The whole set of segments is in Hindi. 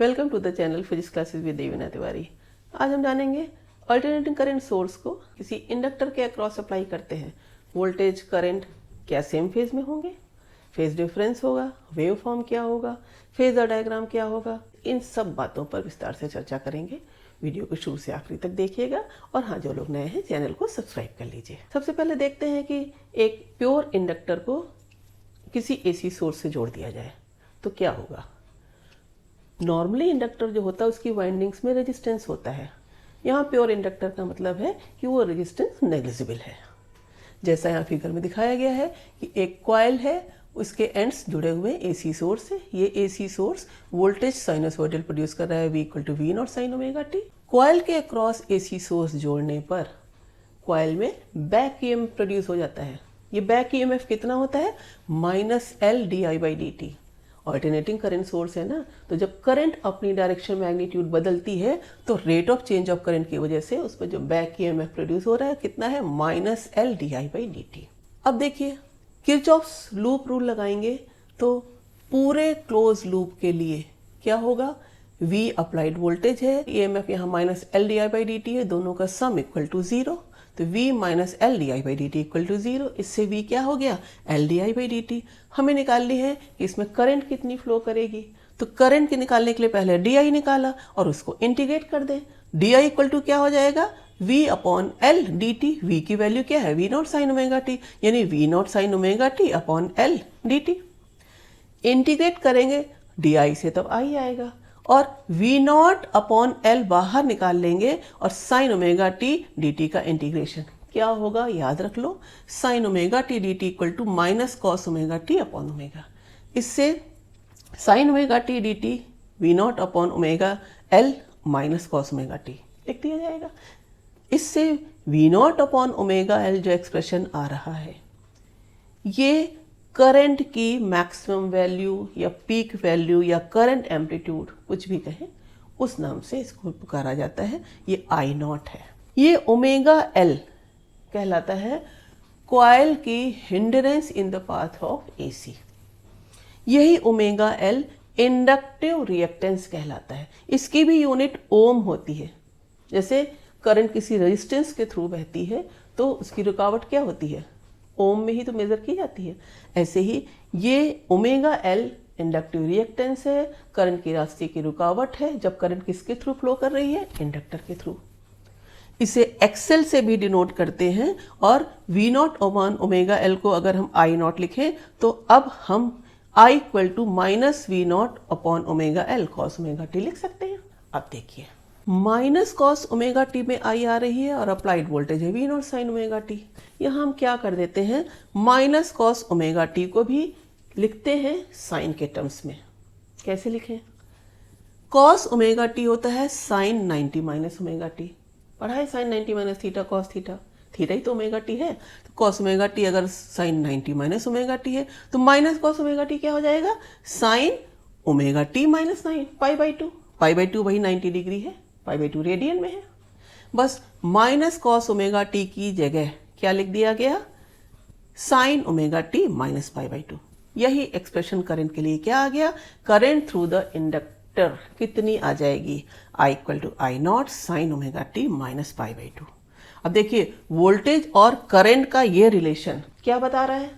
Welcome to the channel physics classes with Devina Tiwari. आज हम जानेंगे अल्टरनेटिंग करंट सोर्स को किसी इंडक्टर के अक्रॉस अप्लाई करते हैं। वोल्टेज करंट क्या सेम फेज में होंगे, फेज डिफरेंस होगा, वेव फॉर्म क्या होगा, फेजर डायग्राम क्या होगा, इन सब बातों पर विस्तार से चर्चा करेंगे। वीडियो को शुरू से आखिरी तक देखिएगा और हाँ, जो लोग नए हैं चैनल को सब्सक्राइब कर लीजिए। सबसे पहले देखते हैं कि एक प्योर इंडक्टर को किसी एसी सोर्स से जोड़ दिया जाए तो क्या होगा। नॉर्मली इंडक्टर जो होता है उसकी वाइंडिंग्स में रेजिस्टेंस होता है। यहाँ प्योर इंडक्टर का मतलब है कि वो रेजिस्टेंस नेग्लिजिबल है। जैसा यहाँ फिगर में दिखाया गया है कि एक कॉइल है, उसके एंड्स जुड़े हुए एसी सोर्स है। ये AC source voltage sinusoidal produce कर रहा है, V = V not sine omega T. Coil के अक्रॉस एसी सोर्स जोड़ने पर कॉइल में बैक ईएमएफ प्रोड्यूस हो जाता है। ये बैक ईएमएफ कितना होता है, -L di/dt। Alternating current source है ना, तो जब करंट अपनी डायरेक्शन मैग्नीट्यूड बदलती है तो rate of change of current की वजह से उस पर जो बैक ईएमएफ प्रोड्यूस हो रहा है कितना है, -L di/dt। अब देखिए किरचॉफ्स लूप रूल लगाएंगे तो पूरे क्लोज लूप के लिए क्या होगा, V अप्लाइड वोल्टेज है, ईएमएफ यहाँ -L di/dt है, दोनों का सम = 0, तो V - L di/dt = 0। इससे V क्या हो गया, L di/dt। हमें निकालनी है कि इसमें करंट कितनी फ्लो करेगी, तो करंट के निकालने के लिए पहले di निकाला और उसको इंटीग्रेट कर दें। di = क्या हो जाएगा, V/L dt। V की वैल्यू क्या है, V not sine omega T, यानी V not sine omega T upon L dt। Integrate करेंगे di से तब I आएगा और V नॉट अपॉन L बाहर निकाल लेंगे और साइन ओमेगा टी dt का इंटीग्रेशन क्या होगा, याद रख लो, sine omega T dt = -cos omega T upon omega. इससे sine omega T dt V not upon omega L -cos omega T लिख दिया जाएगा। इससे V not upon omega L जो एक्सप्रेशन आ रहा है, ये करंट की मैक्सिमम वैल्यू या पीक वैल्यू या करंट एम्पलीट्यूड कुछ भी कहें, उस नाम से इसको पुकारा जाता है। ये I0 है। ये ओमेगा L कहलाता है कॉइल की hindrance in the path of AC. यही ओमेगा L इंडक्टिव रिएक्टेंस कहलाता है। इसकी भी यूनिट ओम होती है। जैसे करंट किसी रेजिस्टेंस के थ्रू बहती है तो उसकी रुकावट क्या होती है, ओम में ही तो मेजर की जाती है। ऐसे ही ये ओमेगा L इंडक्टिव रिएक्टेंस है, करंट की रास्ते की रुकावट है जब करंट किसके थ्रू फ्लो कर रही है, इंडक्टर के थ्रू। इसे एक्सेल से भी डिनोट करते हैं और V not oven omega L को अगर हम I0 लिखें तो अब हम I = -V not upon omega L cos omega T लिख सकते हैं। अब देखिए -cos ओमेगा टी में I आ रही है और अप्लाइड वोल्टेज है V not sine omega T. यहाँ हम क्या कर देते हैं, -cos ओमेगा टी को भी लिखते हैं साइन के टर्म्स में। कैसे लिखें, cos ओमेगा टी होता है साइन 90 - ओमेगा टी। पढ़ा है साइन 90 - थीटा cos थीटा, थीटा ही तो ओमेगा टी है। तो cos ओमेगा टी अगर साइन 90 - ओमेगा टी है तो -cos ओमेगा टी क्या हो जाएगा, साइन ओमेगा टी -9 π/2। π/2 वही 90 डिग्री है, π/2 रेडियन में है। बस -cos ओमेगा टी की जगह क्या लिख दिया गया, साइन ओमेगा टी -π/2। यही एक्सप्रेशन करंट के लिए क्या आ गया, करंट थ्रू द इंडक्टर कितनी आ जाएगी, I = I0 sign omega T -π/2। अब देखिए वोल्टेज और करंट का ये रिलेशन क्या बता रहा है,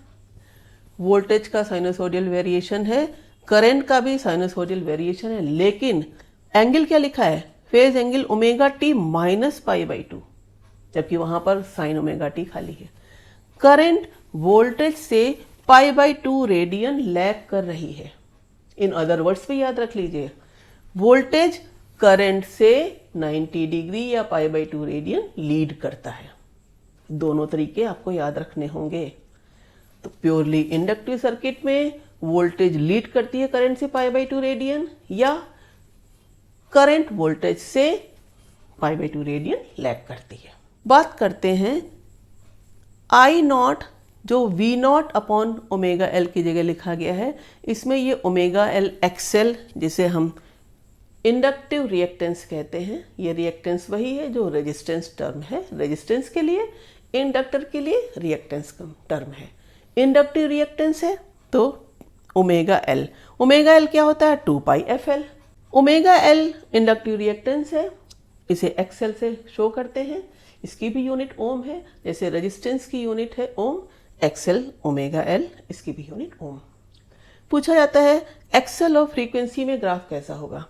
वोल्टेज का साइनसोइडल वेरिएशन है, करंट का भी साइनसोइडल वेरिएशन है, लेकिन एंगल क्या लिखा है, फेज एंगल ओमेगा टी -π/2, जबकि वहां पर साइन ओमेगा टी खाली है। करंट वोल्टेज से π/2 रेडियन लैग कर रही है। इन अदर वर्ड्स भी याद रख लीजिए, वोल्टेज करंट से 90 डिग्री या π/2 रेडियन लीड करता है। दोनों तरीके आपको याद रखने होंगे। तो प्योरली इंडक्टिव सर्किट में वोल्टेज लीड करती है करंट से π/2 रेडियन या करंट वोल्टेज से π/2 रेडियन लैग करती है। बात करते हैं I0 जो V not upon omega L की जगह लिखा गया है, इसमें ये ओमेगा L XL जिसे हम इंडक्टिव रिएक्टेंस कहते हैं, ये रिएक्टेंस वही है जो रेजिस्टेंस टर्म है। रेजिस्टेंस के लिए, इंडक्टर के लिए रिएक्टेंस का टर्म है। इंडक्टिव रिएक्टेंस है तो ओमेगा L क्या होता है, 2πfL। Omega L inductive reactance है, इसे एक्सएल से शो करते हैं। इसकी भी यूनिट ओम है, जैसे रेजिस्टेंस की यूनिट है ओम, एक्सएल ओमेगा एल इसकी भी यूनिट ओम। पूछा जाता है एक्सएल और फ्रीक्वेंसी में ग्राफ कैसा होगा।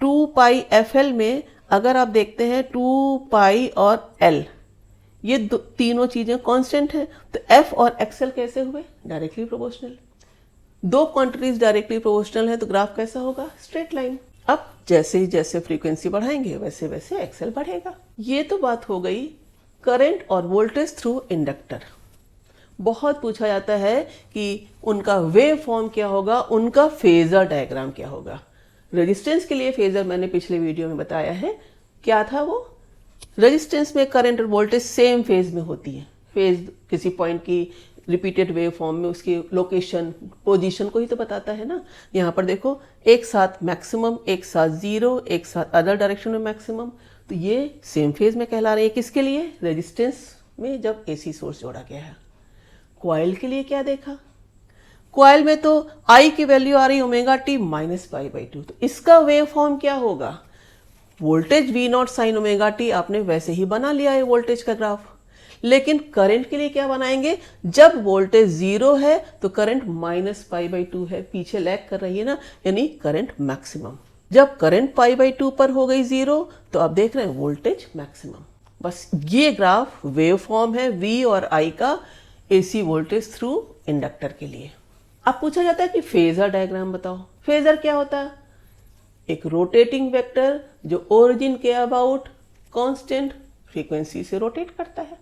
2 पाई एफ एल में अगर आप देखते हैं 2 पाई और एल ये तीनों चीजें कांस्टेंट हैं, तो एफ और एक्सएल कैसे हुए? Directly proportional. दो क्वांटिटीज डायरेक्टली प्रोपोर्शनल है तो ग्राफ कैसा होगा? Straight line. अब जैसे जैसे फ्रीक्वेंसी बढ़ाएंगे वैसे वैसे एक्सएल बढ़ेगा। ये तो बात हो गई करंट और वोल्टेज थ्रू इंडक्टर। बहुत पूछा जाता है कि उनका वेव फॉर्म क्या होगा, उनका फेजर डायग्राम क्या होगा। रेजिस्टेंस के लिए फेजर मैंने पिछले वीडियो में बताया है, क्या था वो? रेजिस्टेंस में करंट और वोल्टेज सेम फेज में होती है। फेज किसी पॉइंट की रिपीटेड वेव फॉर्म में उसकी लोकेशन पोजीशन को ही तो बताता है ना। यहाँ पर देखो एक साथ मैक्सिमम, एक साथ जीरो, एक साथ अदर डायरेक्शन में मैक्सिमम, तो ये सेम फेज में कहला रहे हैं। किसके लिए? रेजिस्टेंस में जब एसी सोर्स जोड़ा गया है। कॉइल के लिए क्या देखा? कॉइल में तो आई की वैल्यू आ रही omega T minus pi by 2, तो इसका वेव फॉर्म क्या होगा? Voltage V naught sine omega T आपने वैसे ही बना लिया है वोल्टेज का ग्राफ। लेकिन करंट के लिए क्या बनाएंगे? जब वोल्टेज जीरो है तो करंट माइनस पाई बाई 2 है, पीछे लैग कर रही है ना, यानी करंट मैक्सिमम। जब करंट पाई बाई 2 पर हो गई जीरो तो आप देख रहे हैं वोल्टेज मैक्सिमम। बस ये ग्राफ वेव फॉर्म है वी और आई का एसी वोल्टेज थ्रू इंडक्टर के लिए। अब पूछा जाता है कि फेजर डायग्राम बताओ। फेजर क्या होता है? एक रोटेटिंग वेक्टर जो ओरिजिन के अबाउट कांस्टेंट फ्रीक्वेंसी से रोटेट करता है।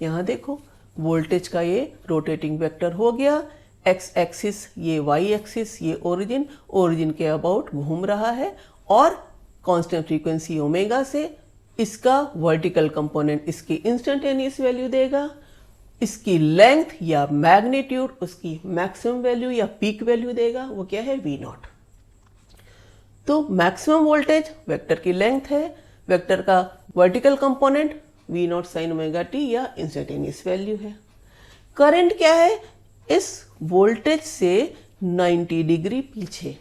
यहां देखो वोल्टेज का ये रोटेटिंग वेक्टर हो गया, एक्स एक्सिस ये वाई एक्सिस ये ओरिजिन के अबाउट घूम रहा है और कांस्टेंट फ्रीक्वेंसी ओमेगा से इसका वर्टिकल कंपोनेंट इसकी इंस्टेंटेनियस वैल्यू देगा, इसकी लेंथ या मैग्नीट्यूड उसकी मैक्सिमम वैल्यू या पीक वैल्यू देगा, वो क्या है? V naught. तो मैक्सिमम वोल्टेज वेक्टर की लेंथ है, वेक्टर का vertical component V naught sine omega T या इंस्टेंटेनियस वैल्यू है। करंट क्या है? इस वोल्टेज से 90 डिग्री पीछे।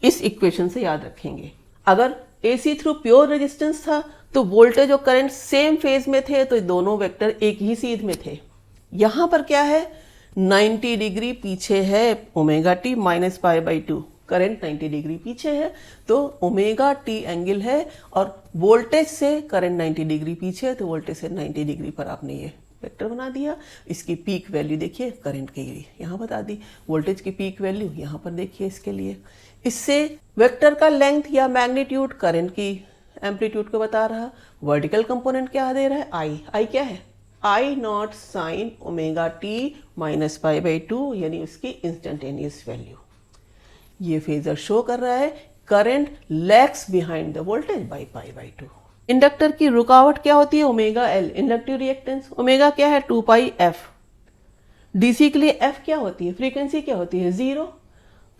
इस इक्वेशन से याद रखेंगे, अगर एसी थ्रू प्योर रेजिस्टेंस था तो वोल्टेज और करंट सेम फेज में थे तो दोनों वेक्टर एक ही सीध में थे। यहां पर क्या है? 90 डिग्री पीछे है omega T minus pi by 2, current 90 degree पीछे है तो ओमेगा टी एंगल है और वोल्टेज से करंट 90 डिग्री पीछे है तो वोल्टेज से 90 डिग्री पर आपने ये वेक्टर बना दिया। इसकी पीक वैल्यू देखिए करंट के लिए यहाँ बता दी, वोल्टेज की पीक वैल्यू यहाँ पर देखिए इसके लिए। इससे वेक्टर का लेंथ या मैग्नीट्यूड करंट की एम्पलीट्यूड को बता रहा। वर्टिकल कंपोनेंट क्या दे रहा है? आई क्या है? I not sine omega T minus pi by 2 यानी उसकी इंस्टेंटेनियस वैल्यू। ये फेजर शो कर रहा है current lags behind the voltage by pi by 2। Inductor की रुकावट क्या होती है? Omega L inductive reactance. Omega क्या है? 2 पाई एफ। डीसी के लिए एफ क्या होती है? फ्रीक्वेंसी क्या होती है? जीरो।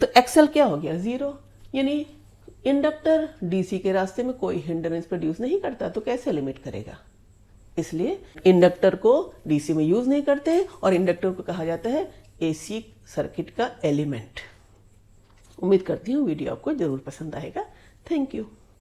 तो एक्सएल क्या हो गया? जीरो। यानी इंडक्टर डीसी के रास्ते में कोई हिंड्रेंस प्रोड्यूस नहीं करता तो कैसे लिमिट करेगा? इसलिए इंडक्टर को डीसी में यूज नहीं करते और इंडक्टर को कहा जाता है एसी सर्किट का एलिमेंट। उम्मीद करती हूँ वीडियो आपको जरूर पसंद आएगा। Thank you.